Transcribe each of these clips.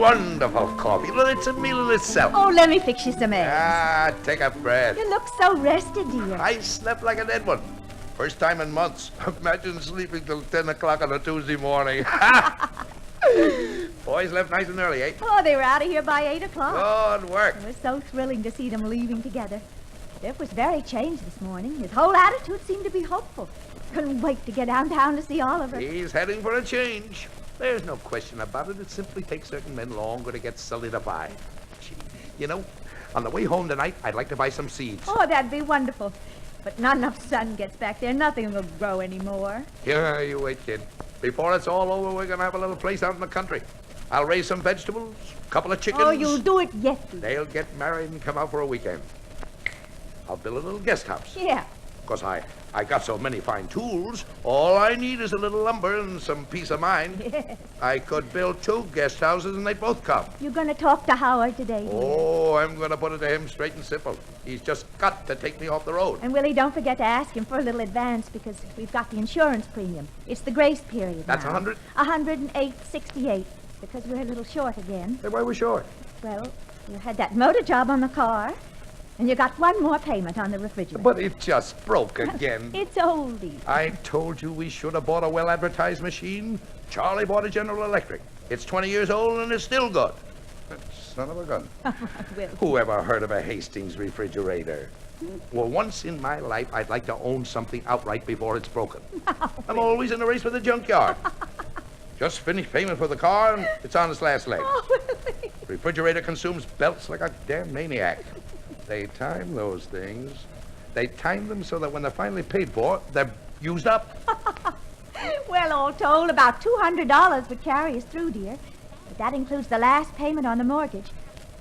wonderful coffee. Well, it's a meal in itself. Oh, let me fix you some eggs. Take a breath. You look so rested, dear. I slept like a dead one. First time in months. Imagine sleeping till 10 o'clock on a Tuesday morning. Boys left nice and early, eh? Oh, they were out of here by 8 o'clock. Good work. It was so thrilling to see them leaving together. Biff was very changed this morning. His whole attitude seemed to be hopeful. Couldn't wait to get downtown to see Oliver. He's heading for a change. There's no question about it. It simply takes certain men longer to get solidified. Gee, you know, on the way home tonight, I'd like to buy some seeds. Oh, that'd be wonderful. But not enough sun gets back there. Nothing will grow anymore. Yeah, you wait, kid. Before it's all over, we're going to have a little place out in the country. I'll raise some vegetables, a couple of chickens. Oh, you'll do it yet, dear. They'll get married and come out for a weekend. I'll build a little guest house. Yeah. Because I got so many fine tools, all I need is a little lumber and some peace of mind. Yes. I could build 2 guest houses and they'd both come. You're going to talk to Howard today, dear. Oh, I'm going to put it to him straight and simple. He's just got to take me off the road. And Willie, don't forget to ask him for a little advance because we've got the insurance premium. It's the grace period That's now. 100? 108.68 because we're a little short again. Hey, why are we short? Well, you had that motor job on the car, and you got one more payment on the refrigerator. But it just broke again. It's oldie. I told you we should have bought a well-advertised machine. Charlie bought a General Electric. It's 20 years old and it's still good. Son of a gun. Will. Who ever heard of a Hastings refrigerator? Well, once in my life, I'd like to own something outright before it's broken. I'm always in a race with the junkyard. Just finished payment for the car and it's on its last leg. Oh, Willie. Refrigerator consumes belts like a damn maniac. They time those things. They time them so that when they're finally paid for, they're used up. Well, all told, about $200 would carry us through, dear. But that includes the last payment on the mortgage.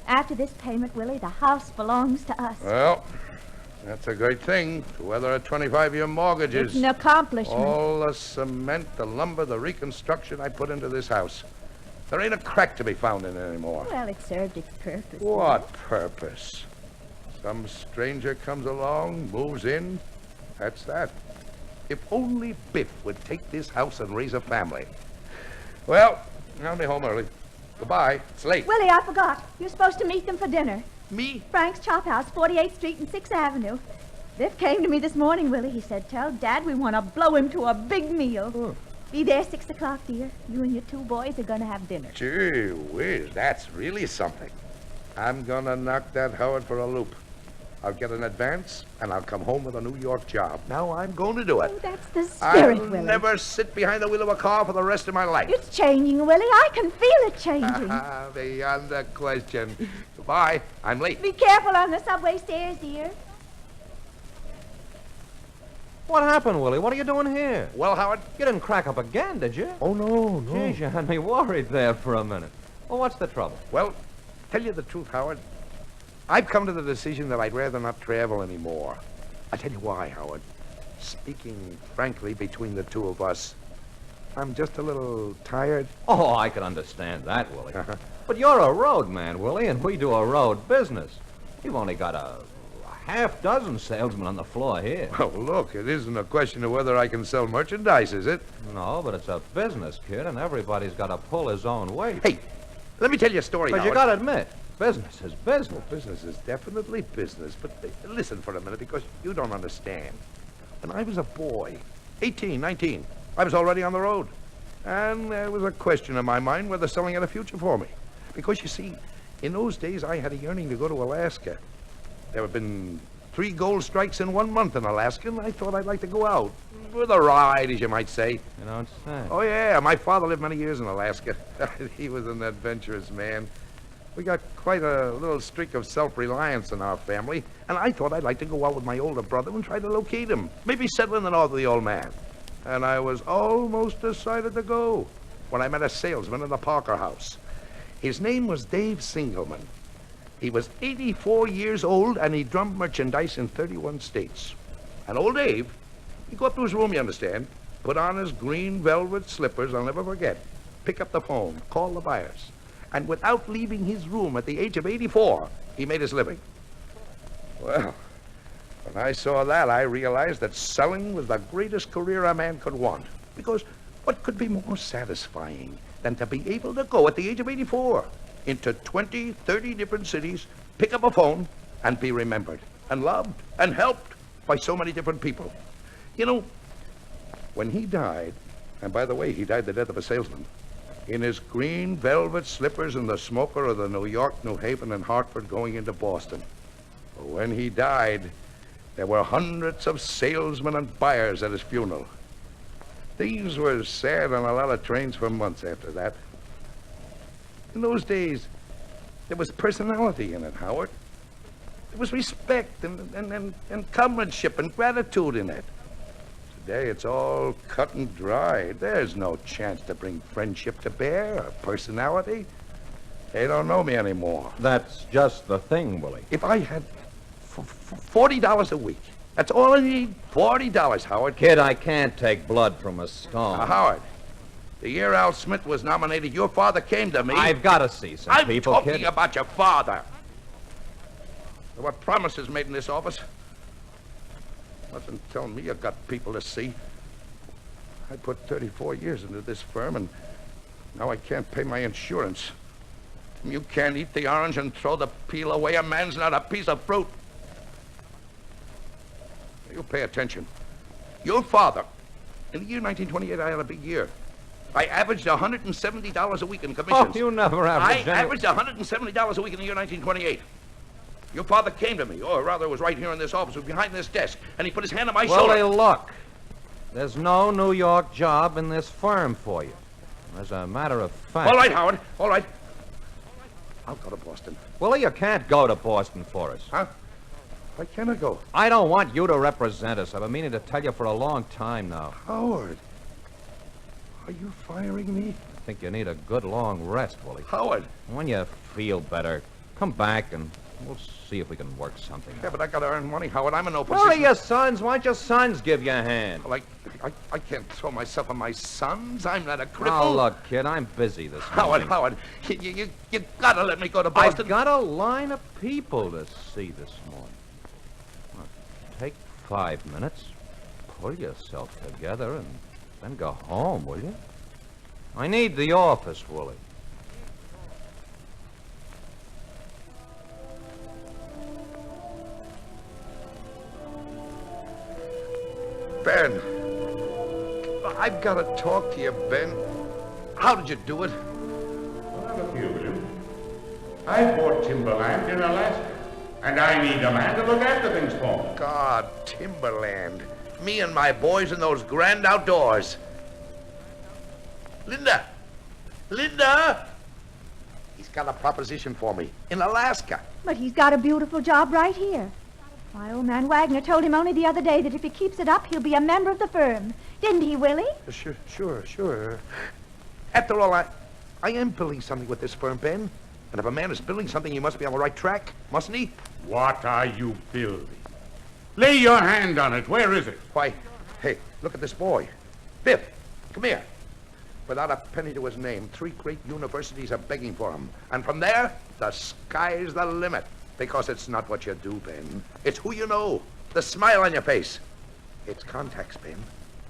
After this payment, Willie, the house belongs to us. Well, that's a great thing to weather a 25-year mortgage It's is. an accomplishment. All the cement, the lumber, the reconstruction I put into this house. There ain't a crack to be found in it anymore. Well, it served its purpose. What purpose? Some stranger comes along, moves in. That's that. If only Biff would take this house and raise a family. Well, I'll be home early. Goodbye. It's late. Willie, I forgot. You're supposed to meet them for dinner. Me? Frank's Chop House, 48th Street and 6th Avenue. Biff came to me this morning, Willie. He said, tell Dad we want to blow him to a big meal. Oh. Be there 6 o'clock, dear. You and your 2 boys are going to have dinner. Gee whiz, that's really something. I'm gonna knock that Howard for a loop. I'll get an advance, and I'll come home with a New York job. Now I'm going to do it. Oh, that's the spirit, I'll Willie. never sit behind the wheel of a car for the rest of my life. It's changing, Willie. I can feel it changing. Beyond a question. Goodbye. I'm late. Be careful on the subway stairs, dear. What happened, Willie? What are you doing here? Well, Howard? You didn't crack up again, did you? Oh, no. Geez, you had me worried there for a minute. Well, what's the trouble? Well, tell you the truth, Howard, I've come to the decision that I'd rather not travel anymore. I'll tell you why, Howard. Speaking frankly between the two of us, I'm just a little tired. Oh, I can understand that, Willie. But you're a road man, Willie, and we do a road business. You've only got a half dozen salesmen on the floor here. Well, look, it isn't a question of whether I can sell merchandise, is it? No, but it's a business, kid, and everybody's got to pull his own weight. Hey, let me tell you a story, But Howard. you got to admit, business is business. Well, business is definitely business, but listen for a minute because you don't understand. When I was a boy, 18, 19, I was already on the road. And there was a question in my mind whether selling had a future for me. Because, you see, in those days I had a yearning to go to Alaska. There have been 3 gold strikes in 1 month in Alaska, and I thought I'd like to go out. With a ride, as you might say. You don't say. Oh, yeah, my father lived many years in Alaska. He was an adventurous man. We got quite a little streak of self-reliance in our family, and I thought I'd like to go out with my older brother and try to locate him. Maybe settle in the north of the old man. And I was almost decided to go when I met a salesman in the Parker house. His name was Dave Singelman. He was 84 years old, and he drummed merchandise in 31 states. And old Dave, he'd go up to his room, you understand, put on his green velvet slippers, I'll never forget, pick up the phone, call the buyers. And without leaving his room at the age of 84, he made his living. Well, when I saw that, I realized that selling was the greatest career a man could want. Because what could be more satisfying than to be able to go at the age of 84 into 20, 30 different cities, pick up a phone, and be remembered, and loved, and helped by so many different people. You know, when he died, and by the way, he died the death of a salesman, in his green velvet slippers in the smoker of the New York, New Haven, and Hartford going into Boston. When he died, there were hundreds of salesmen and buyers at his funeral. Things were sad on a lot of trains for months after that. In those days, there was personality in it, Howard. There was respect and comradeship and gratitude in it. Today, it's all cut and dried. There's no chance to bring friendship to bear or personality. They don't know me anymore. That's just the thing, Willie. If I had $40 a week, that's all I need, $40, Howard. Kid, I can't take blood from a stone. Now, Howard, the year Al Smith was nominated, your father came to me. I've got to see some I'm people, talking kid. about your father. There were promises made in this office. Nothing telling me you've got people to see. I put 34 years into this firm, and now I can't pay my insurance. You can't eat the orange and throw the peel away. A man's not a piece of fruit. You pay attention. Your father, in the year 1928, I had a big year. I averaged $170 a week in commissions. Oh, you never averaged I averaged $170 a week in the year 1928. Your father came to me, or rather was right here in this office, was behind this desk, and he put his hand on my shoulder. Willie, look. There's no New York job in this firm for you. As a matter of fact... All right, Howard, all right. I'll go to Boston. Willie, you can't go to Boston for us. Huh? Why can't I go? I don't want you to represent us. I've been meaning to tell you for a long time now. Howard, are you firing me? I think you need a good long rest, Willie. Howard. When you feel better, come back and we'll see if we can work something Yeah, out. but I gotta earn money, Howard. I'm in no position. Well, your sons. Why don't your sons give you a hand? Well, I can't throw myself on my sons. I'm not a cripple. Oh, look, kid, I'm busy this morning. Howard, you gotta let me go to Boston. I've got a line of people to see this morning. Well, take 5 minutes, pull yourself together, and then go home, will you? I need the office, Willie. Ben, I've got to talk to you, Ben. How did you do it? Well, look here, William. I bought timberland in Alaska, and I need a man to look after things for me. God, timberland. Me and my boys in those grand outdoors. Linda! Linda! He's got a proposition for me in Alaska. But he's got a beautiful job right here. My old man Wagner told him only the other day that if he keeps it up, he'll be a member of the firm. Didn't he, Willie? Sure. After all, I am building something with this firm, Ben. And if a man is building something, he must be on the right track, mustn't he? What are you building? Lay your hand on it. Where is it? Why, hey, look at this boy. Biff, come here. Without a penny to his name, 3 great universities are begging for him. And from there, the sky's the limit. Because it's not what you do, Ben. It's who you know. The smile on your face. It's contacts, Ben.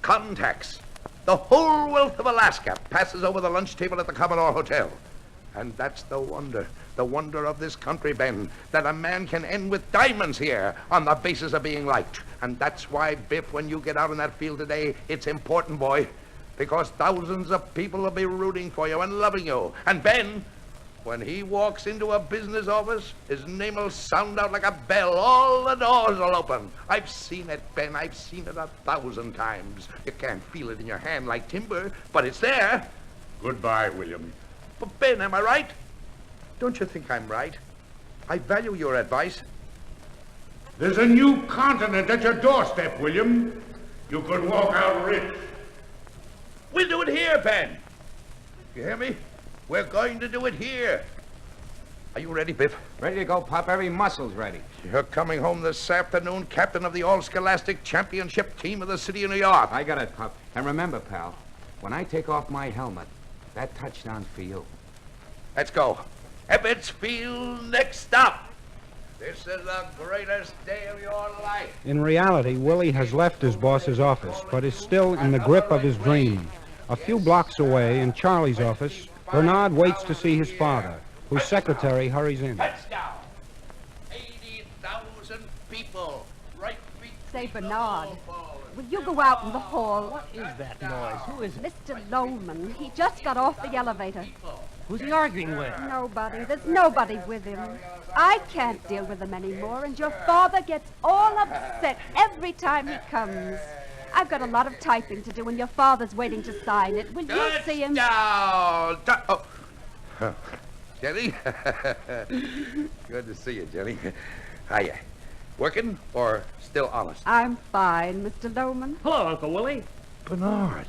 Contacts. The whole wealth of Alaska passes over the lunch table at the Commodore Hotel. And that's the wonder of this country, Ben, that a man can end with diamonds here on the basis of being liked. And that's why, Biff, when you get out in that field today, it's important, boy, because thousands of people will be rooting for you and loving you. And Ben, when he walks into a business office, his name will sound out like a bell. All the doors will open. I've seen it, Ben. I've seen it 1,000 times. You can't feel it in your hand like timber, but it's there. Goodbye, William. But, Ben, am I right? Don't you think I'm right? I value your advice. There's a new continent at your doorstep, William. You could walk out rich. We'll do it here, Ben. You hear me? We're going to do it here. Are you ready, Biff? Ready to go, Pop. Every muscle's ready. You're coming home this afternoon, captain of the All-Scholastic Championship team of the city of New York. I got it, Pop. And remember, pal, when I take off my helmet, that touchdown's for you. Let's go. Ebbets Field, next stop. This is the greatest day of your life. In reality, Willie has left his boss's office, but is still in the grip of his dream. A few blocks away, in Charlie's office, Bernard waits to see his father, whose secretary hurries in. Heads down. 80,000 people. Right feet. Say, Bernard, will you go out in the hall? What is that noise? Who is it? Mr. Loman, he just got off the elevator. Who's he arguing with? Nobody. There's nobody with him. I can't deal with him anymore, and your father gets all upset every time he comes. I've got a lot of typing to do, and your father's waiting to sign it. Will you see him? Down. Oh. Jenny? Good to see you, Jenny. Hiya. Working or still honest? I'm fine, Mr. Loman. Hello, Uncle Willie. Bernard.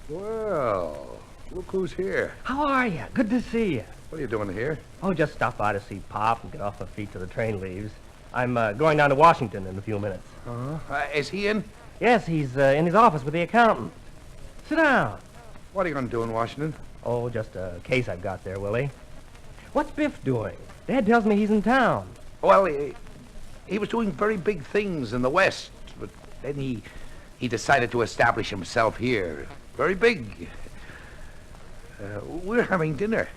Well, look who's here. How are you? Good to see you. What are you doing here? Oh, just stop by to see Pop and get off my feet till the train leaves. I'm going down to Washington in a few minutes. Is he in? Yes, he's in his office with the accountant. Sit down. What are you going to do in Washington? Oh, just a case I've got there, Willie. What's Biff doing? Dad tells me he's in town. Well, he was doing very big things in the West, but then he decided to establish himself here. Very big. We're having dinner.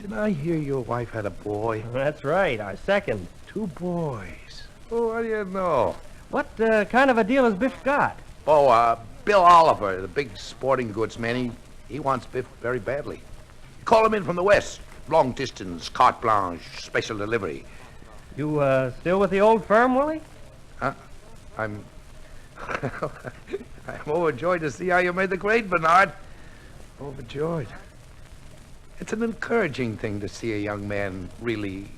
Didn't I hear your wife had a boy? That's right, our second. 2 boys. Oh, how do you know? What kind of a deal has Biff got? Oh, Bill Oliver, the big sporting goods man. He wants Biff very badly. Call him in from the West. Long distance, carte blanche, special delivery. You still with the old firm, Willie? Huh? I'm overjoyed to see how you made the grade, Bernard. Overjoyed. It's an encouraging thing to see a young man really...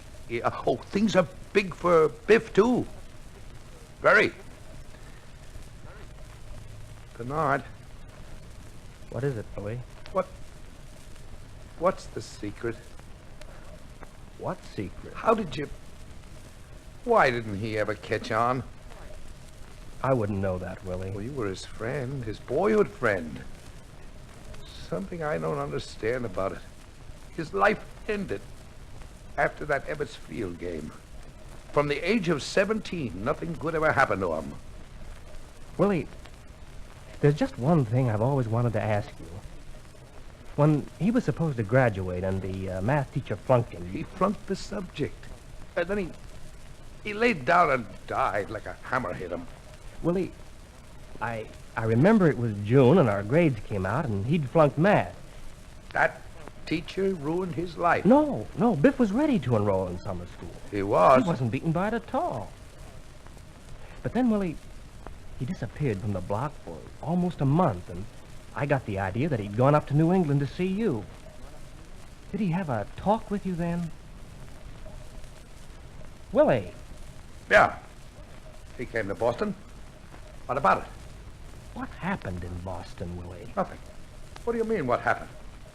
Oh, things are big for Biff, too. Very. Bernard. What is it, Willie? What's the secret? What secret? How did you... Why didn't he ever catch on? I wouldn't know that, Willie. Well, you were his friend, his boyhood friend. Something I don't understand about it. His life ended after that Ebbets Field game. From the age of 17, nothing good ever happened to him. Willie, there's just one thing I've always wanted to ask you. When he was supposed to graduate and the math teacher flunked him... He flunked the subject. And then he laid down and died like a hammer hit him. Willie, I remember it was June and our grades came out and he'd flunked math. That teacher ruined his life. No, Biff was ready to enroll in summer school. He was? He wasn't beaten by it at all. But then, Willie, he disappeared from the block for almost a month, and I got the idea that he'd gone up to New England to see you. Did he have a talk with you then? Willie. Yeah. He came to Boston. What about it? What happened in Boston, Willie? Nothing. What do you mean, what happened?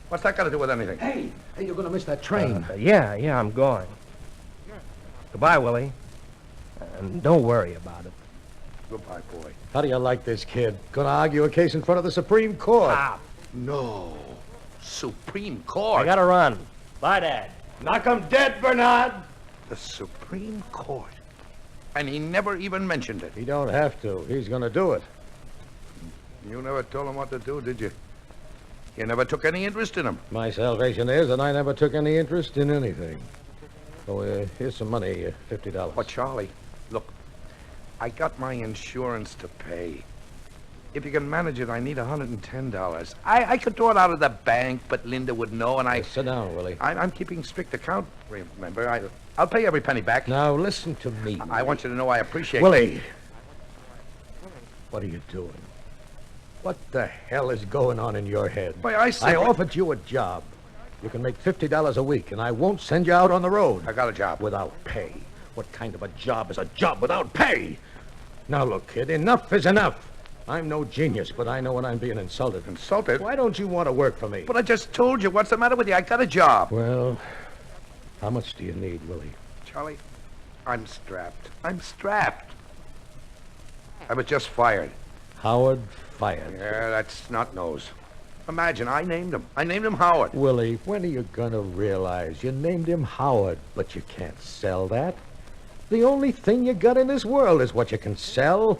What's that got to do with anything? Hey, you're going to miss that train. Yeah, I'm going. Goodbye, Willie. And don't worry about it. Goodbye, boy. How do you like this kid? Gonna argue a case in front of the Supreme Court. Stop. No. Supreme Court. I gotta run. Bye, Dad. Knock him dead, Bernard. The Supreme Court. And he never even mentioned it. He don't have to. He's gonna do it. You never told him what to do, did you? You never took any interest in him. My salvation is that I never took any interest in anything. Oh, here's some money, $50. But, Charlie, look, I got my insurance to pay. If you can manage it, I need $110. I could draw it out of the bank, but Linda would know, and I... Sit down, Willie. I'm keeping strict account, remember. I'll pay every penny back. Now, listen to me. I want you to know I appreciate... Willie! What are you doing? What the hell is going on in your head? Why, I said... I offered you a job. You can make $50 a week, and I won't send you out on the road. I got a job. Without pay. What kind of a job is a job without pay? Now, look, kid, enough is enough. I'm no genius, but I know when I'm being insulted. Insulted? Why don't you want to work for me? But I just told you. What's the matter with you? I got a job. Well, how much do you need, Willie? Charlie, I'm strapped. I'm strapped. I was just fired. Howard fired. Yeah, that's snot-nose. Imagine, I named him. I named him Howard. Willie, when are you going to realize you named him Howard, but you can't sell that? The only thing you got in this world is what you can sell.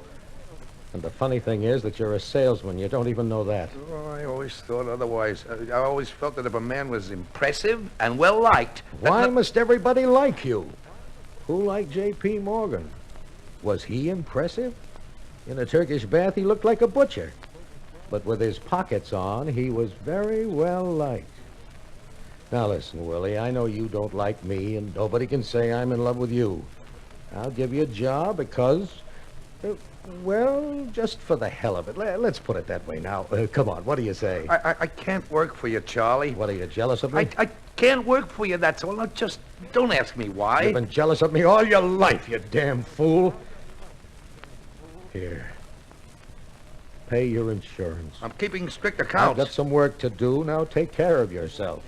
And the funny thing is that you're a salesman. You don't even know that. Oh, I always thought otherwise. I always felt that if a man was impressive and well-liked... Why must everybody like you? Who liked J.P. Morgan? Was he impressive? In a Turkish bath, he looked like a butcher. But with his pockets on, he was very well liked. Now listen, Willie, I know you don't like me, and nobody can say I'm in love with you. I'll give you a job because... well, just for the hell of it. Let's put it that way now. Come on, what do you say? I can't work for you, Charlie. What, are you jealous of me? I can't work for you, that's all. Now, just don't ask me why. You've been jealous of me all your life, you damn fool. Here. Pay your insurance. I'm keeping strict I've accounts. got some work to do. Now take care of yourself.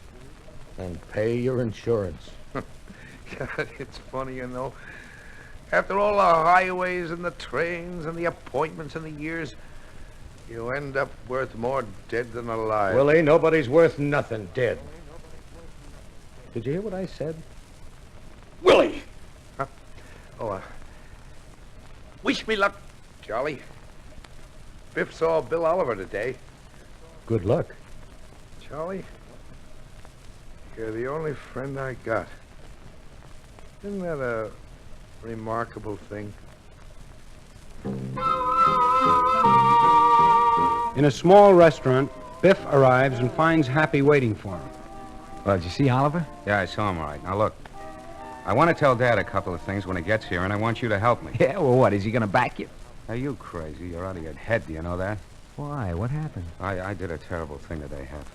And pay your insurance. God, it's funny, you know. After all the highways and the trains and the appointments and the years, you end up worth more dead than alive. Willie, nobody's worth nothing dead. Did you hear what I said? Willie! Huh? Oh, wish me luck, Charlie. Biff saw Bill Oliver today. Good luck. Charlie, you're the only friend I got. Isn't that a remarkable thing? In a small restaurant, Biff arrives and finds Happy waiting for him. Well, did you see Oliver? Yeah, I saw him all right. Now, look. I want to tell Dad a couple of things when he gets here, and I want you to help me. Yeah, well, what, is he going to back you? Are you crazy? You're out of your head. Do you know that? Why? What happened? I did a terrible thing today, Hef.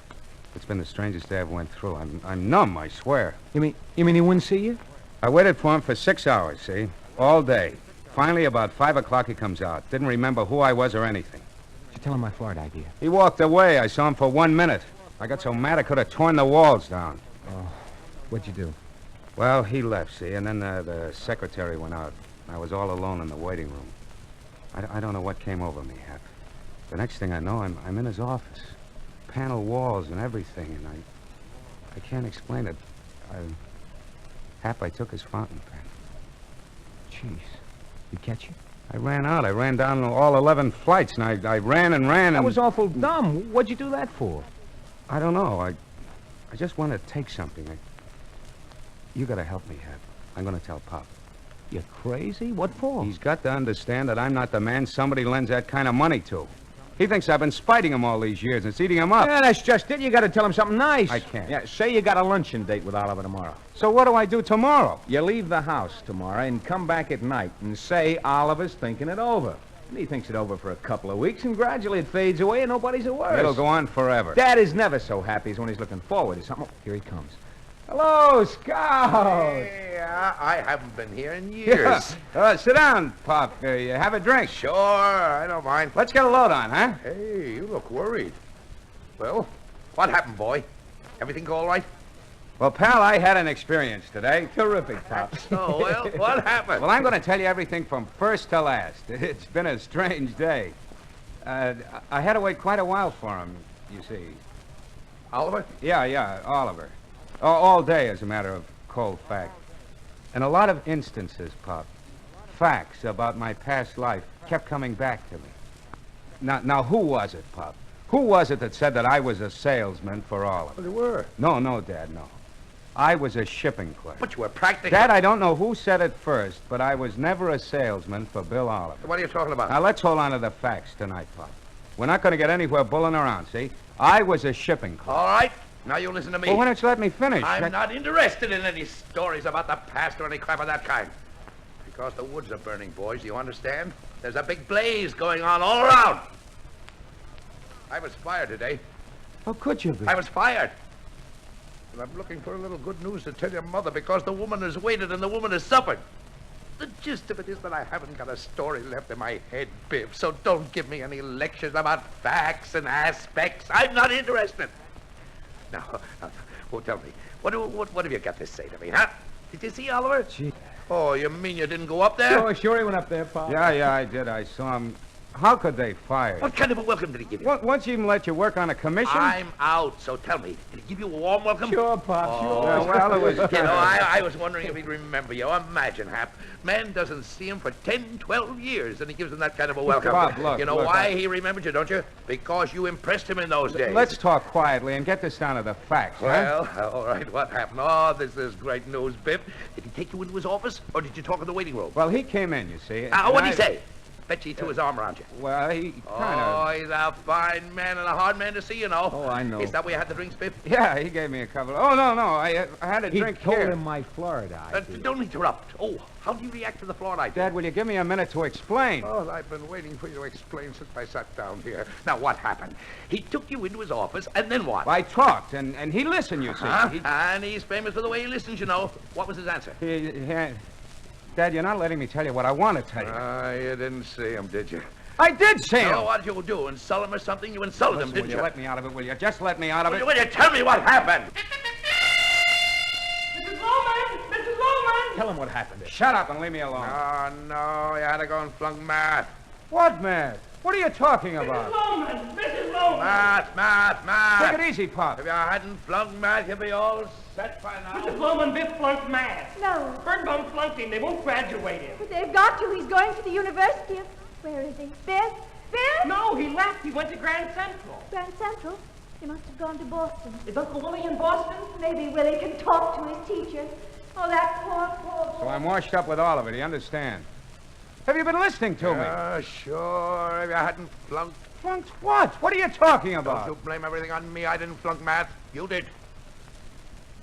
It's been the strangest day I've went through. I'm numb, I swear. You mean he wouldn't see you? I waited for him for 6 hours, see? All day. Finally, about 5 o'clock, he comes out. Didn't remember who I was or anything. Did you tell him my Florida idea? He walked away. I saw him for 1 minute. I got so mad I could have torn the walls down. Oh, what'd you do? Well, he left, see, and then the secretary went out. I was all alone in the waiting room. I don't know what came over me, Hep. The next thing I know, I'm in his office. Panel walls and everything, and I can't explain it. Hap, I took his fountain pen. Jeez. He catch you? I ran out. I ran down all 11 flights, and I ran and ran, and... That was awful dumb. What'd you do that for? I don't know. I just want to take something. You gotta help me, Hap. I'm gonna tell Pop. You're crazy? What for? He's got to understand that I'm not the man somebody lends that kind of money to. He thinks I've been spiting him all these years and it's eating him up. Yeah, that's just it. You got to tell him something nice. I can't. Yeah, say you got a luncheon date with Oliver tomorrow. So what do I do tomorrow? You leave the house tomorrow and come back at night and say Oliver's thinking it over. And he thinks it over for a couple of weeks, and gradually it fades away and nobody's the worse. It'll go on forever. Dad is never so happy as when he's looking forward to something. Oh, here he comes. Hello, Scout. Yeah, I haven't been here in years. Sit down, Pop. You have a drink. Sure, I don't mind. Let's get a load on, huh? Hey, you look worried. Well, what happened, boy? Everything go all right? Well, pal, I had an experience today. Terrific, Pop. Oh, well, what happened? Well, I'm going to tell you everything from first to last. It's been a strange day. I had to wait quite a while for him, you see. Oliver? Yeah, Oliver. All day, as a matter of cold fact. And a lot of instances, Pop. Facts about my past life kept coming back to me. Now, who was it, Pop? Who was it that said that I was a salesman for Oliver? Well, you were. No, Dad, no. I was a shipping clerk. But you were practically... Dad, I don't know who said it first, but I was never a salesman for Bill Oliver. What are you talking about? Now, let's hold on to the facts tonight, Pop. We're not going to get anywhere bulling around, see? I was a shipping clerk. All right. Now you listen to me. Well, why don't you let me finish? I'm not interested in any stories about the past or any crap of that kind. Because the woods are burning, boys, you understand? There's a big blaze going on all around. I was fired today. How could you be? I was fired. And I'm looking for a little good news to tell your mother because the woman has waited and the woman has suffered. The gist of it is that I haven't got a story left in my head, Biff, so don't give me any lectures about facts and aspects. I'm not interested. Now, well, tell me, what have you got to say to me, huh? Did you see Oliver? Gee. Oh, you mean you didn't go up there? Sure he went up there, Pop. Yeah, I did. I saw him. How could they fire you? What kind of a welcome did he give you? Once he even let you work on a commission? I'm out, so tell me, did he give you a warm welcome? Sure, Pop, Oh, sure. well, it was... You know, I was wondering if he'd remember you. Imagine, Hap. Man doesn't see him for 10, 12 years, and he gives him that kind of a welcome. Bob, look, you know look, why he remembered you, don't you? Because you impressed him in those days. Let's talk quietly and get this down to the facts, Well, all right, what happened? Oh, this is great news, Biff. Did he take you into his office, or did you talk in the waiting room? Well, he came in, you see. What'd he say? Bet you he threw his arm around you. Well, he kind of... Oh, he's a fine man and a hard man to see, you know. Oh, I know. Is that where you had the drinks, Biff? Yeah, he gave me a couple. Oh, no, I had a He drink told here. him my Florida idea. Don't interrupt. Oh, how do you react to the Florida idea? Dad, will you give me a minute to explain? Oh, I've been waiting for you to explain since I sat down here. Now, what happened? He took you into his office, and then what? I talked, and he listened, you see. Huh? And he's famous for the way he listens, you know. What was his answer? Dad, you're not letting me tell you what I want to tell you. You didn't see him, did you? I did see him. So what did you do? Insult him or something? You insulted him, Listen, didn't will you let me out of it, will you? Just let me out of it. Will you tell me what happened? Mrs. Loman! Mrs. Loman! Tell him what happened. Shut up and leave me alone. Oh, no, you had to go and flunk math. What, man? What are you talking about? Loman! Mrs. Loman! Math. Take it easy, Pop. If you hadn't flunked math, you'd be all set by now. Mrs. Loman, Biff flunked math. No. Birnbaum flunked him. They won't graduate him. But they've got to. He's going to the university. Where is he? Biff? Biff? No, he left. He went to Grand Central. Grand Central? He must have gone to Boston. Is Uncle Willie in Boston? Maybe Willie can talk to his teacher. Oh, that poor boy. So I'm washed up with all of it, you understand? Have you been listening to me? Sure. If you hadn't flunked. Flunked what? What are you talking Don't about? you blame everything on me. I didn't flunk math. You did.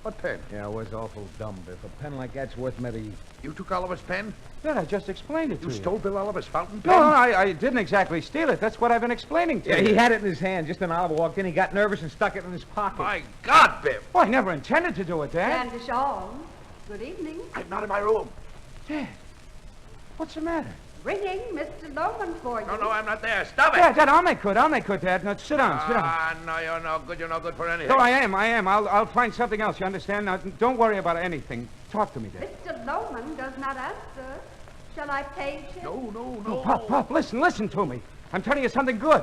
What pen? Yeah, it was awful dumb, Biff. A pen like that's worth maybe... You took Oliver's pen? Dad, I just explained it to You you. stole Bill Oliver's fountain pen? No, I didn't exactly steal it. That's what I've been explaining to Yeah, you. he had it in his hand just when Oliver walked in. He got nervous and stuck it in his pocket. My God, Biff. Well, I never intended to do it, Dad. And Deshawn, good evening. I'm not in my room. Dad, what's the matter? Ringing Mr. Loman for you. No, I'm not there. Stop it. Dad, I'll make good, Dad. Now, sit down. No, you're no good. You're no good for anything. No, I am. I'll find something else, you understand? Now, don't worry about anything. Talk to me, Dad. Mr. Loman does not answer. Shall I page him? No. Pop, listen to me. I'm telling you something good.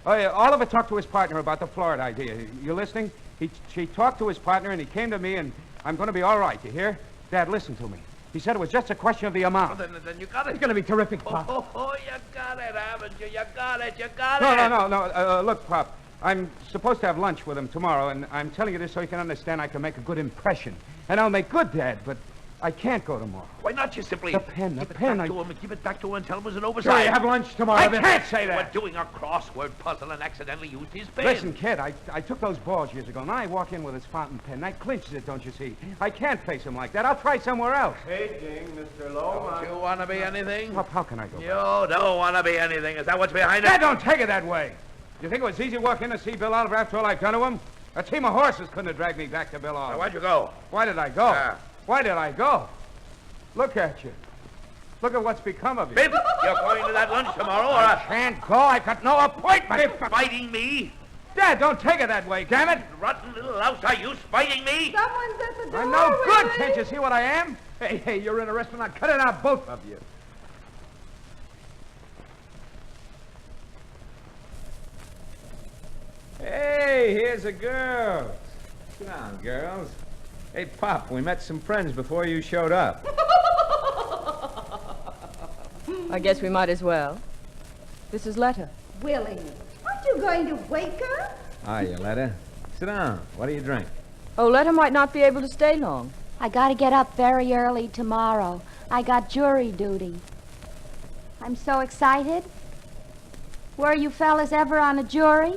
Oliver talked to his partner about the Florida idea. You listening? She talked to his partner, and he came to me, and I'm going to be all right, you hear? Dad, listen to me. He said it was just a question of the amount. Well, then you got it. It's going to be terrific, Pop. Oh, you got it, haven't you? You got it. No. Look, Pop, I'm supposed to have lunch with him tomorrow, and I'm telling you this so you can understand I can make a good impression. And I'll make good, Dad, but I can't go tomorrow. Why not? You simply The pen. Give it back to him and tell him it was an Sure, oversight. you have lunch tomorrow, I Biff. can't say We're that. doing a crossword puzzle and accidentally used his pen. Listen, kid, I took those balls years ago. Now I walk in with his fountain pen. I clinches it, don't you see? I can't face him like that. I'll try somewhere else. Paging, Mr. Don't you want to be anything? Pop, how can I go? You don't want to be anything. Is that what's behind it? Dad, don't take it that way. You think it was easy walking in to see Bill Oliver after all I've done to him? A team of horses couldn't have dragged me back to Bill Now, Oliver. why'd you go? Why did I go? Yeah. Why did I go? Look at you. Look at what's become of you. Biff, you're going to that lunch tomorrow, or Can't go. I've got no appointment. fighting me? Dad, don't take it that way, damn it. Rotten little louse, are you spiting me? Someone's at the door. I'm no good. Willie. Can't you see what I am? Hey, you're in a restaurant. I'll cut it out, both of you. Hey, here's a girl. Sit down, girls. Hey, Pop, we met some friends before you showed up. I guess we might as well. This is Letta. Willie, aren't you going to wake her? Hi, Yoletta. Sit down. What do you drink? Oh, Letta might not be able to stay long. I gotta get up very early tomorrow. I got jury duty. I'm so excited. Were you fellas ever on a jury?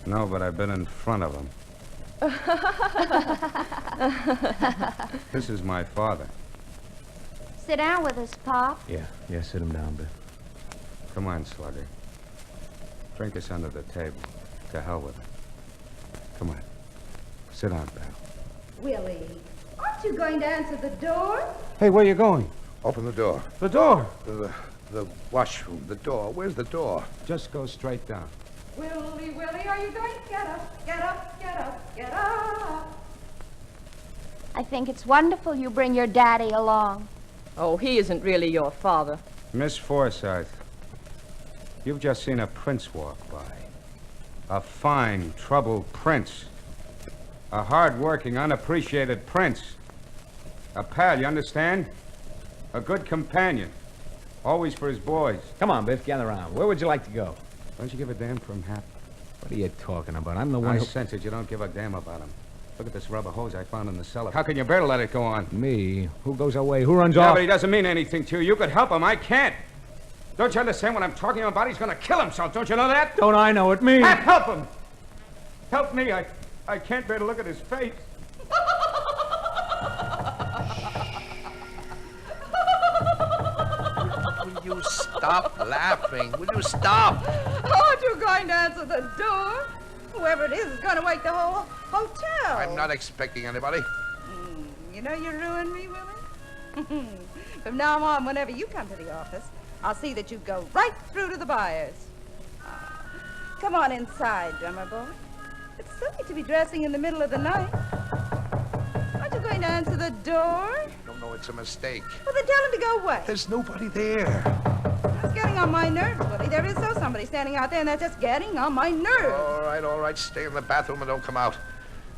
No, but I've been in front of him. This is my father. Sit down with us, Pop. Yeah, sit him down, Biff. Come on, Slugger. Drink us under the table. To hell with it. Come on. Sit down, pal. Willie, aren't you going to answer the door? Hey, where you going? Open the door. The door. The washroom. The door. Where's the door? Just go straight down. Willie, are you going to get up? Get up, get up, get up. I think it's wonderful you bring your daddy along. Oh, he isn't really your father. Miss Forsythe. You've just seen a prince walk by. A fine, troubled prince. A hard-working, unappreciated prince. A pal, you understand? A good companion. Always for his boys. Come on, Biff, gather around. Where would you like to go? Don't you give a damn for him, Hap? What are you talking about? I'm the one I who... sense it. You don't give a damn about him. Look at this rubber hose I found in the cellar. How can you bear to let it go on? Me? Who goes away? Who runs Yeah, off? but he doesn't mean anything to you. You could help him. I can't. Don't you understand what I'm talking about? He's going to kill himself. Don't you know that? Don't I know it? Me? Hap, help him. Help me. I can't bear to look at his face. Will you stop laughing? Will you stop? Aren't you going to answer the door? Whoever it is going to wake the whole hotel. I'm not expecting anybody. You know you ruined me, Willie? From now on, whenever you come to the office, I'll see that you go right through to the buyers. Come on inside, drummer boy. It's silly to be dressing in the middle of the night. Aren't you going to answer the door? No, it's a mistake. Well, then tell him to go away. There's nobody there. That's getting on my nerves, Willie. There is somebody standing out there, and that's just getting on my nerves. All right. Stay in the bathroom and don't come out.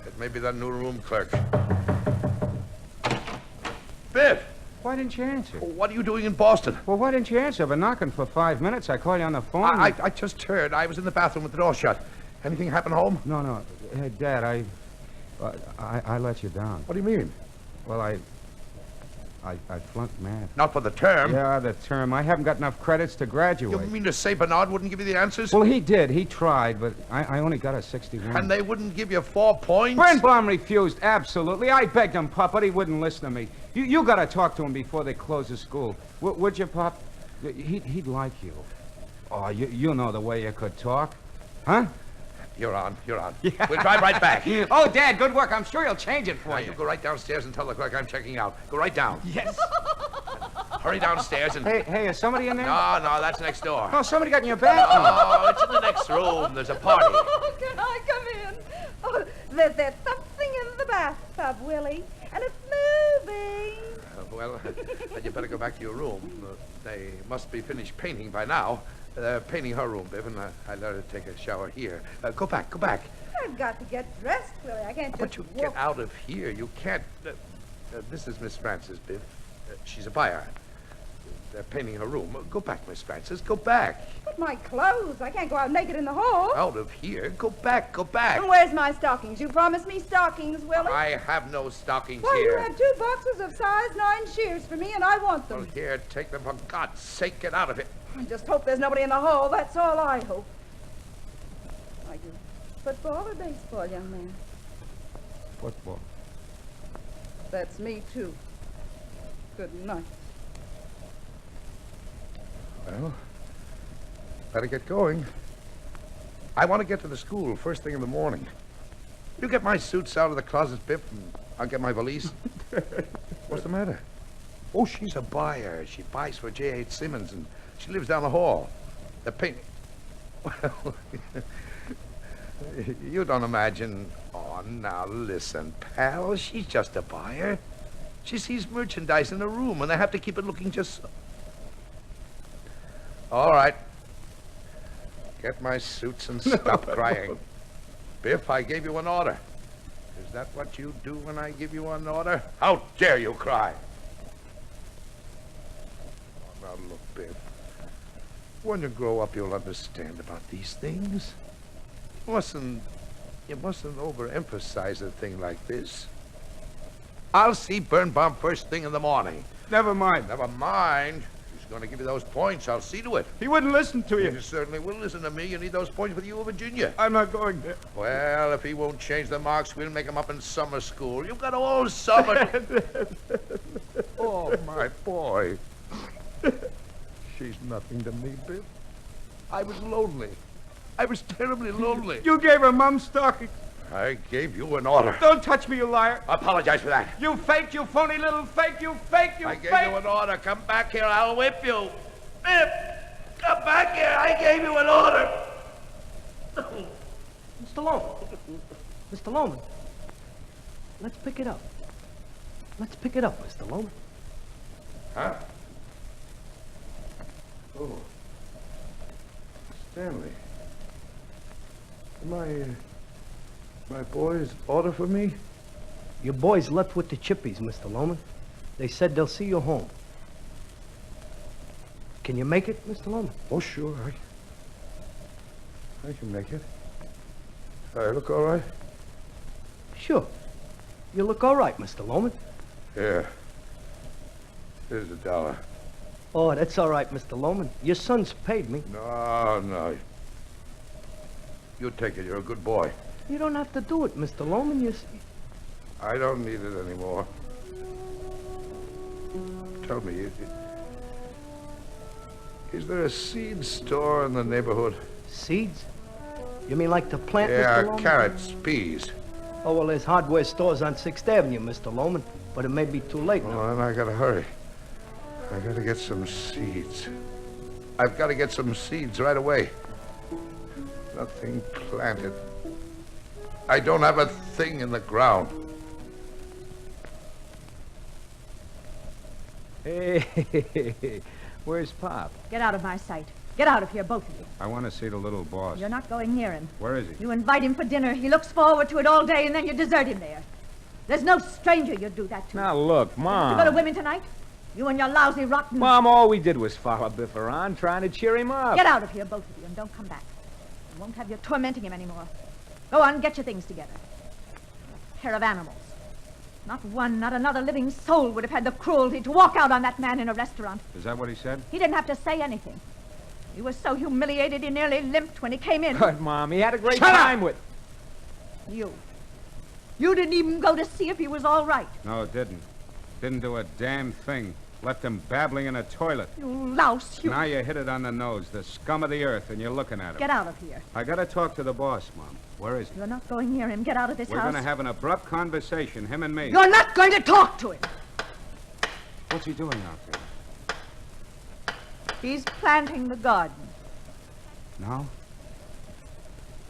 It may be the new room clerk. Biff! Why didn't you answer? What are you doing in Boston? Well, why didn't you answer? I've been knocking for 5 minutes. I called you on the phone. I just heard. I was in the bathroom with the door shut. Anything happen home? No. Hey, Dad, I let you down. What do you mean? Well, I flunked math. Not for the term. Yeah, the term. I haven't got enough credits to graduate. You mean to say Bernard wouldn't give you the answers? Well, he did. He tried, but I only got a 61. And they wouldn't give you 4 points? Birnbaum refused, absolutely. I begged him, Pop, but he wouldn't listen to me. You got to talk to him before they close the school. Would you, Pop? He'd like you. Oh, you know the way you could talk. Huh? You're on. Yeah. We'll drive right back. Oh, Dad, good work. I'm sure he'll change it for you. You go right downstairs and tell the clerk I'm checking out. Go right down. Yes. Hurry downstairs and... Hey, is somebody in there? No, that's next door. Oh, somebody got in your bathroom. Oh, it's in the next room. There's a party. Oh, can I come in? Oh, there's something in the bathtub, Willie, and it's moving. Well, then you better go back to your room. They must be finished painting by now. They're painting her room, Biff, and I let her take a shower here. Go back. I've got to get dressed, Willie. I can't just But you get out of here. You can't... this is Miss Francis, Biff. She's a buyer. They're painting her room. Go back, Miss Francis. Go back. But my clothes. I can't go out naked in the hall. Out of here. Go back. And where's my stockings? You promised me stockings, Willie. I have no stockings Well, here. you had 2 boxes of size 9 shears for me, and I want them. Well, here, take them. For God's sake, get out of here. I just hope there's nobody in the hall. That's all I hope. Are you football or baseball, young man? Football. That's me, too. Good night. Well, better get going. I want to get to the school first thing in the morning. You get my suits out of the closet, Biff, and I'll get my valise. What's the matter? Oh, she's a buyer. She buys for J.H. Simmons, and she lives down the hall. The paint... Well, you don't imagine... Oh, now listen, pal. She's just a buyer. She sees merchandise in a room, and they have to keep it looking just so. All right. Get my suits and stop crying. Biff, I gave you an order. Is that what you do when I give you an order? How dare you cry? Oh, now look, Biff. When you grow up, you'll understand about these things. You mustn't overemphasize a thing like this. I'll see Birnbaum first thing in the morning. Never mind. Never mind. He's going to give you those points. I'll see to it. He wouldn't listen to you. He certainly will listen to me. You need those points for the U of Virginia. I'm not going there. Well, if he won't change the marks, we'll make him up in summer school. You've got all summer. Oh, my boy. She's nothing to me, Biff. I was lonely. I was terribly lonely. You gave her Mum's stocking. I gave you an order. Don't touch me, you liar. I apologize for that. You fake, you phony little fake, you fake, you I fake. gave you an order. Come back here. I'll whip you. Biff, come back here. I gave you an order. Mr. Loman. Mr. Loman. Let's pick it up. Let's pick it up, Mr. Loman. Huh? Oh. Stanley. My boys order for me? Your boys left with the Chippies, Mr. Loman. They said they'll see you home. Can you make it, Mr. Loman? Oh, sure. I can make it. I look all right? Sure. You look all right, Mr. Loman. Yeah. Here's $1. Oh, that's all right, Mr. Loman. Your son's paid me. No. You take it. You're a good boy. You don't have to do it, Mr. Loman. I don't need it anymore. Tell me, is there a seed store in the neighborhood? Seeds? You mean like to plant, Mr. Yeah, Loman? carrots, peas. Oh, well, there's hardware stores on 6th Avenue, Mr. Loman. But it may be too late now. Well, then I gotta hurry. I gotta get some seeds. I've got to get some seeds right away. Nothing planted. I don't have a thing in the ground. Hey, where's Pop? Get out of my sight. Get out of here, both of you. I want to see the little boss. You're not going near him. Where is he? You invite him for dinner. He looks forward to it all day, and then you desert him there. There's no stranger you'd do that to. Now, look, Mom. You go to women tonight? You and your lousy, rotten... Mom, all we did was follow Biff around, trying to cheer him up. Get out of here, both of you, and don't come back. I won't have you tormenting him anymore. Go on, get your things together. A pair of animals. Not one, not another living soul would have had the cruelty to walk out on that man in a restaurant. Is that what he said? He didn't have to say anything. He was so humiliated he nearly limped when he came in. Good, Mom. He had a great Shut time up! with... You didn't even go to see if he was all right. No, it didn't. Didn't do a damn thing. Left him babbling in a toilet. You louse, you... Now you hit it on the nose. The scum of the earth, and you're looking at him. Get out of here. I gotta talk to the boss, Mom. Where is he? You're not going near him. Get out of this We're house. gonna have an abrupt conversation, him and me. You're not going to talk to him. What's he doing out there? He's planting the garden. Now?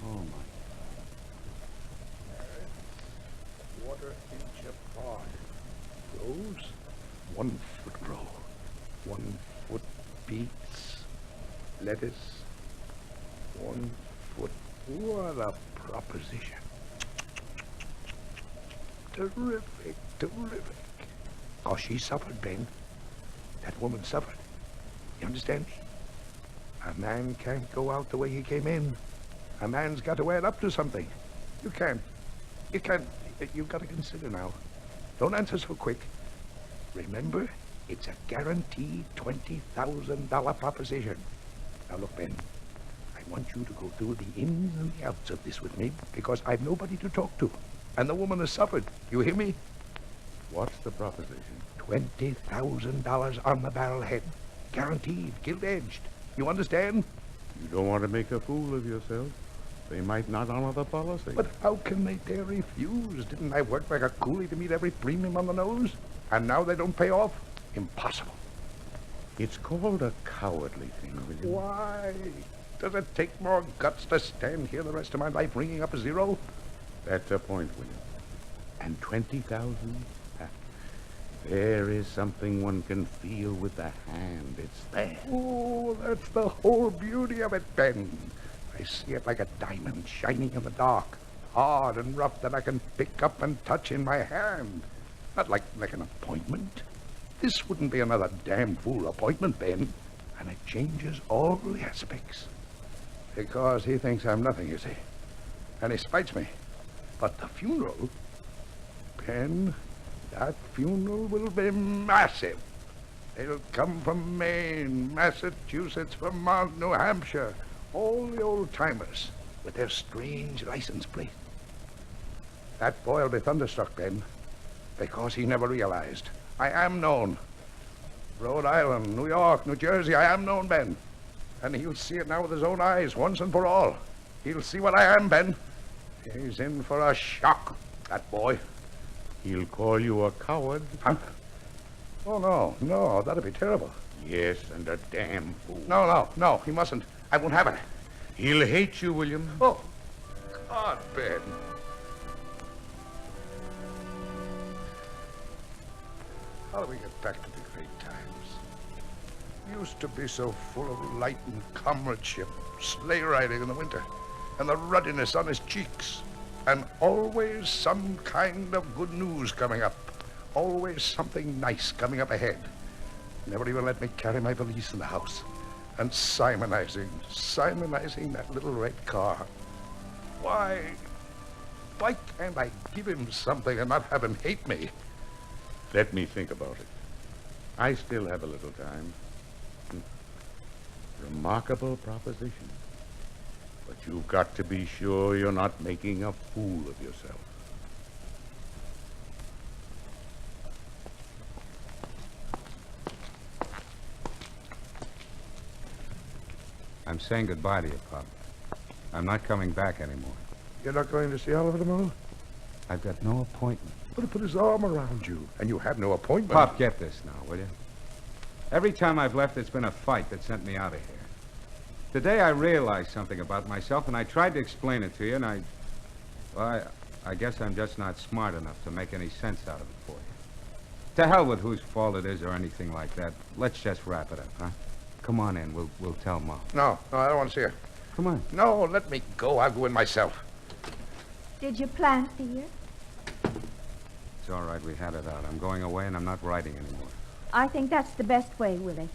Oh, my. Quarter inch apart. Rows, 1 foot row. 1 foot beets, lettuce, 1 foot. What a proposition. Terrific. Oh, she suffered, Ben. That woman suffered. You understand me? A man can't go out the way he came in. A man's got to add up to something. You can't. You've got to consider now. Don't answer so quick. Remember, it's a guaranteed $20,000 proposition. Now look, Ben, I want you to go through the ins and the outs of this with me because I've nobody to talk to. And the woman has suffered. You hear me? What's the proposition? $20,000 on the barrel head. Guaranteed, gilt-edged. You understand? You don't want to make a fool of yourself. They might not honor the policy. But how can they dare refuse? Didn't I work like a coolie to meet every premium on the nose? And now they don't pay off? Impossible. It's called a cowardly thing, William. Why? Does it take more guts to stand here the rest of my life ringing up a zero? That's a point, William. And 20,000? There is something one can feel with the hand. It's there. Oh, that's the whole beauty of it, Ben. I see it like a diamond shining in the dark, hard and rough that I can pick up and touch in my hand. Not like an appointment. This wouldn't be another damn fool appointment, Ben. And it changes all the aspects. Because he thinks I'm nothing, you see. And he spites me. But the funeral, Ben, that funeral will be massive. They'll come from Maine, Massachusetts, Vermont, New Hampshire. All the old-timers with their strange license plate. That boy will be thunderstruck, Ben, because he never realized. I am known. Rhode Island, New York, New Jersey, I am known, Ben. And he'll see it now with his own eyes, once and for all. He'll see what I am, Ben. He's in for a shock, that boy. He'll call you a coward. Huh? Oh, no, that'd be terrible. Yes, and a damn fool. No, he mustn't. I won't have it. He'll hate you, William. Oh, God, Ben. How do we get back to the great times? Used to be so full of light and comradeship, sleigh riding in the winter, and the ruddiness on his cheeks. And always some kind of good news coming up. Always something nice coming up ahead. Never even let me carry my valise in the house. And Simonizing that little red car. Why can't I give him something and not have him hate me? Let me think about it. I still have a little time. Remarkable proposition. But you've got to be sure you're not making a fool of yourself. I'm saying goodbye to you, Pop. I'm not coming back anymore. You're not going to see Oliver tomorrow? I've got no appointment. But he put his arm around you, and you have no appointment. Pop, get this now, will you? Every time I've left, it's been a fight that sent me out of here. Today I realized something about myself, and I tried to explain it to you, and I guess I'm just not smart enough to make any sense out of it for you. To hell with whose fault it is or anything like that. Let's just wrap it up, huh? Come on in. We'll tell Mom. No, I don't want to see her. Come on. No, let me go. I'll go in myself. Did you plant the ear? It's all right. We had it out. I'm going away, and I'm not writing anymore. I think that's the best way, Willie.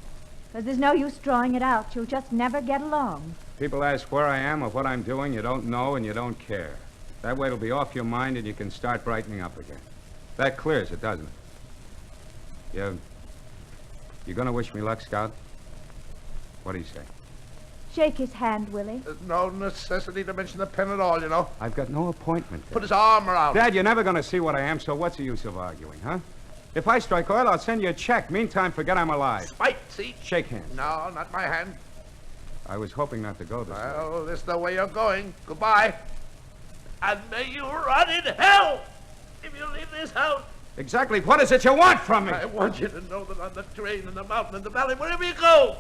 Because there's no use drawing it out. You'll just never get along. People ask where I am or what I'm doing. You don't know, and you don't care. That way it'll be off your mind, and you can start brightening up again. That clears it, doesn't it? You gonna wish me luck, Scout? What do you say? Shake his hand, Willie. There's no necessity to mention the pen at all, you know. I've got no appointment. Put his arm around. Dad, you're never gonna see what I am, so what's the use of arguing, huh? If I strike oil, I'll send you a check. Meantime, forget I'm alive. Spite, see? Shake hands. No, not my hand. I was hoping not to go this way. Well, this is the way you're going. Goodbye. And may you rot in hell if you leave this house. Exactly what is it you want from me? I want you to know that on the train, in the mountain, in the valley, wherever you go,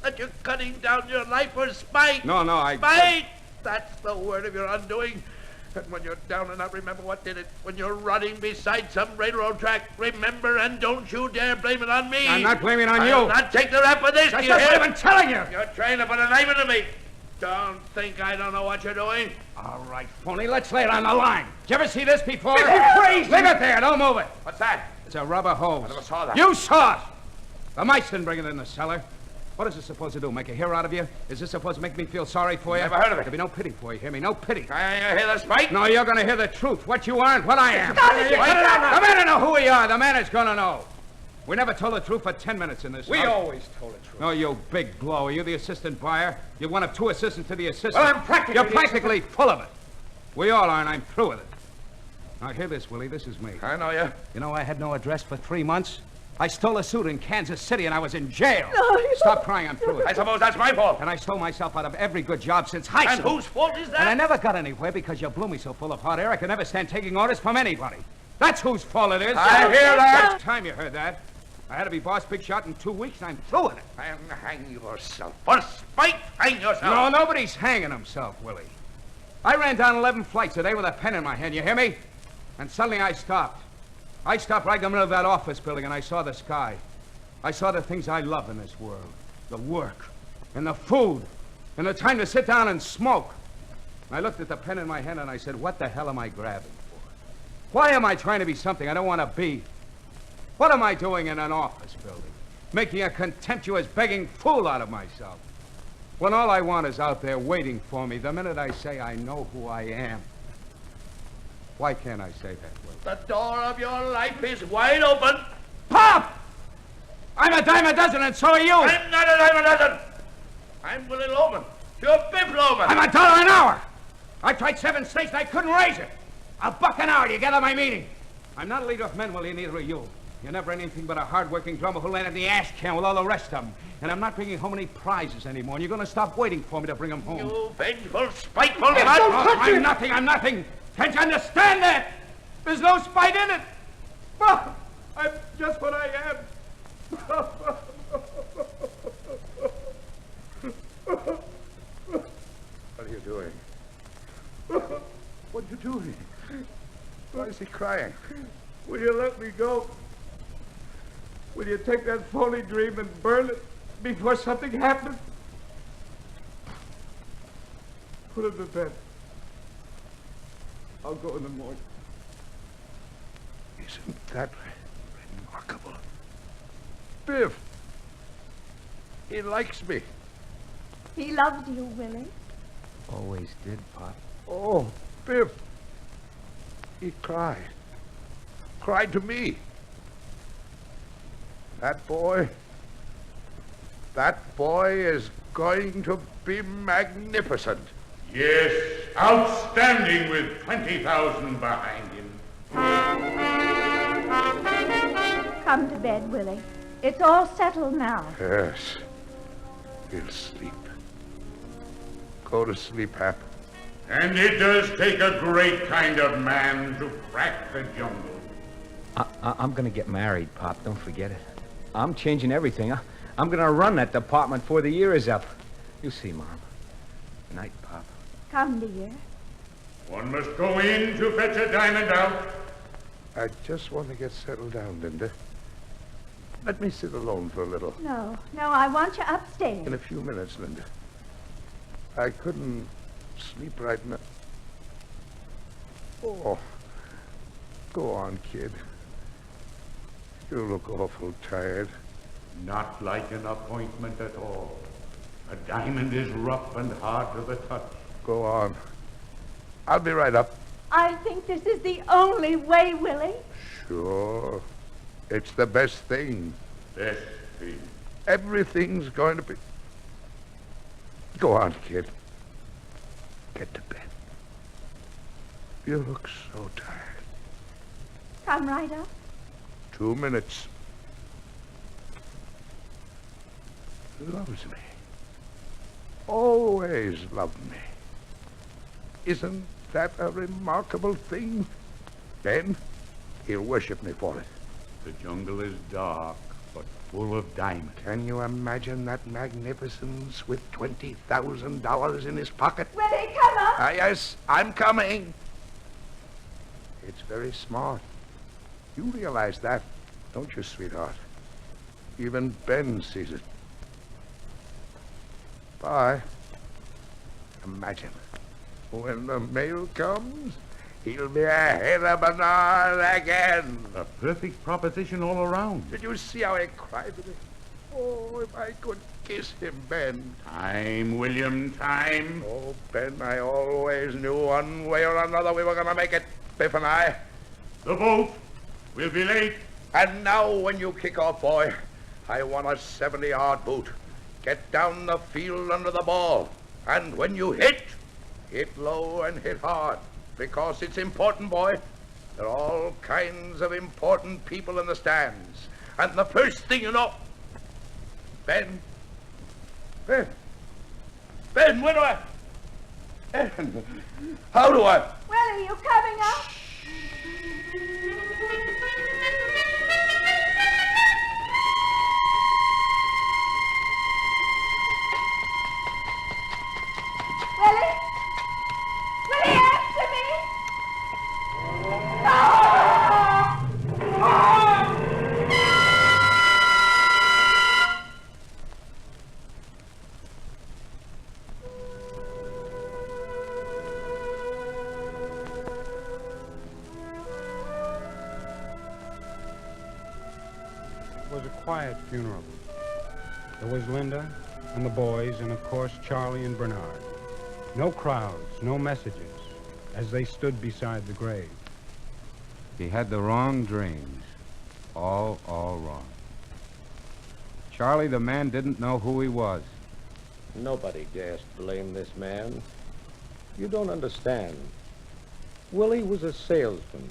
that you're cutting down your life for spite. No, Spite! That's the word of your undoing. And when you're down and not remember what did it, when you're rotting beside some railroad track, remember and don't you dare blame it on me. I'm not blaming on you. I'll not take the rap for this. That's just what I've been telling you. You're trying to put a knife into me. Don't think I don't know what you're doing. All right, phony, let's lay it on the line. Did you ever see this before? Crazy. Leave it there, don't move it. What's that? It's a rubber hose. I never saw that. You saw it. The mice didn't bring it in the cellar. What is this supposed to do, make a hero out of you? Is this supposed to make me feel sorry for you? Never heard of it. There'll be no pity for you, hear me? No pity. I hear the spite? No, you're going to hear the truth. What you are and what I am. Stop it, The Stop it. man will know who we are. The man is going to know. We never told the truth for 10 minutes in this We house. always told the truth. No, you big blower. You're the assistant buyer. You're one of two assistants to the assistant. Well, I'm practically You're the practically full of it. We all are, and I'm through with it. Now, hear this, Willie. This is me. I know you. You know, I had no address for 3 months. I stole a suit in Kansas City, and I was in jail. No, Stop crying. I'm through with it. I suppose that's my fault. And I stole myself out of every good job since high And school. whose fault is that? And I never got anywhere because you blew me so full of hot air I could never stand taking orders from anybody. That's whose fault it is. I hear that. It's time you heard that. I had to be boss big shot in 2 weeks, and I'm through with it. And hang yourself. For spite, hang yourself. No, nobody's hanging himself, Willie. I ran down 11 flights today with a pen in my hand, you hear me? And suddenly I stopped. I stopped right in the middle of that office building, and I saw the sky. I saw the things I love in this world. The work, and the food, and the time to sit down and smoke. And I looked at the pen in my hand, and I said, what the hell am I grabbing for? Why am I trying to be something I don't want to be? What am I doing in an office building? Making a contemptuous, begging fool out of myself. When all I want is out there waiting for me the minute I say I know who I am. Why can't I say that, Will? The door of your life is wide open. Pop! I'm a dime a dozen, and so are you. I'm not a dime a dozen. I'm Willie Loman. You're Biff Loman. I'm $1 an hour. I tried 7 states, and I couldn't raise it. $1 an hour, do you gather my meaning? I'm not a leader of men, Willie, neither are you. You're never anything but a hard-working drummer who landed in the ash can with all the rest of them. And I'm not bringing home any prizes anymore, and you're going to stop waiting for me to bring them home. You vengeful, spiteful Oh, mutt. I'm nothing, I'm nothing. Can't you understand that? There's no spite in it. Oh, I'm just what I am. What are you doing? What are you doing? Why is he crying? Will you let me go? Will you take that phony dream and burn it? before something happens. Put him to bed. I'll go in the morning. Isn't that remarkable? Biff. He likes me. He loved you, Willie. Always did, Pop. Oh, Biff. He cried. Cried to me. That boy is going to be magnificent. Yes, outstanding with 20,000 behind him. Come to bed, Willie. It's all settled now. Yes. He'll sleep. Go to sleep, Hap. And it does take a great kind of man to crack the jungle. I'm going to get married, Pop. Don't forget it. I'm changing everything. I'm going to run that department before the year is up. You see, Mom. Night, Pop. Come, dear. One must go in to fetch a diamond out. I just want to get settled down, Linda. Let me sit alone for a little. No, I want you upstairs. In a few minutes, Linda. I couldn't sleep right now. Oh, go on, kid. You look awful tired. Not like an appointment at all. A diamond is rough and hard to the touch. Go on. I'll be right up. I think this is the only way, Willie. Sure. It's the best thing. Best thing. Everything's going to be... Go on, kid. Get to bed. You look so tired. Come right up. 2 minutes. Loves me. Always loved me. Isn't that a remarkable thing? Then he'll worship me for it. The jungle is dark, but full of diamonds. Can you imagine that magnificence with $20,000 in his pocket? Willie, come up. Yes, I'm coming. It's very smart. You realize that, don't you, sweetheart? Even Ben sees it. Bye. Imagine, when the mail comes, he'll be ahead of Bernard again. A perfect proposition all around. Did you see how he cried to me? Oh, if I could kiss him, Ben. Time, William, time. Oh, Ben, I always knew one way or another we were going to make it, Biff and I. The boat. We'll be late. And now, when you kick off, boy, I want a 70-yard boot. Get down the field under the ball. And when you hit low and hit hard. Because it's important, boy. There are all kinds of important people in the stands. And the first thing you know... Ben, where do I... Ben, how do I... Willie, you coming up? Willie? Willie, answer me! No! It was a quiet funeral. There was Linda and the boys, and of course Charlie and Bernard. No crowds, no messages, as they stood beside the grave. He had the wrong dreams. All wrong. Charlie, the man, didn't know who he was. Nobody dares blame this man. You don't understand. Willie was a salesman.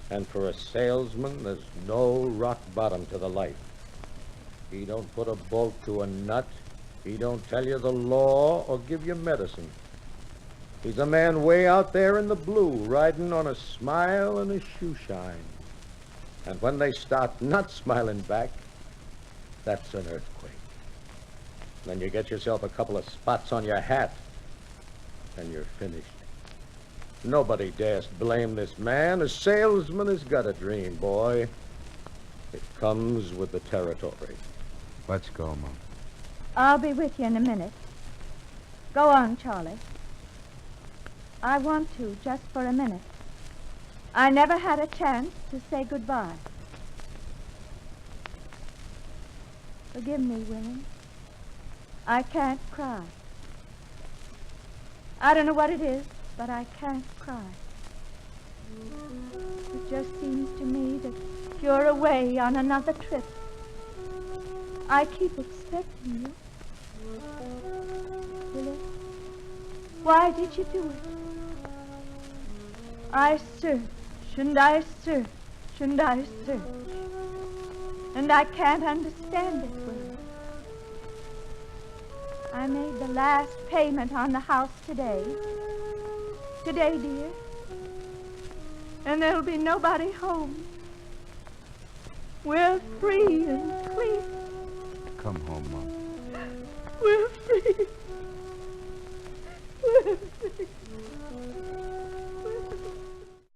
And for a salesman, there's no rock bottom to the life. He don't put a bolt to a nut. He don't tell you the law or give you medicine. He's a man way out there in the blue, riding on a smile and a shoe shine. And when they start not smiling back, that's an earthquake. Then you get yourself a couple of spots on your hat, and you're finished. Nobody dares blame this man. A salesman has got a dream, boy. It comes with the territory. Let's go, Mom. I'll be with you in a minute. Go on, Charlie. I want to, just for a minute. I never had a chance to say goodbye. Forgive me, Willie. I can't cry. I don't know what it is, but I can't cry. It just seems to me that you're away on another trip. I keep expecting you. Willie, why did you do it? I search, and I search, and I search. And I can't understand it, Willie. I made the last payment on the house today. Today, dear. And there'll be nobody home. We're free and clear. Come home, Mom. We're free. We're free.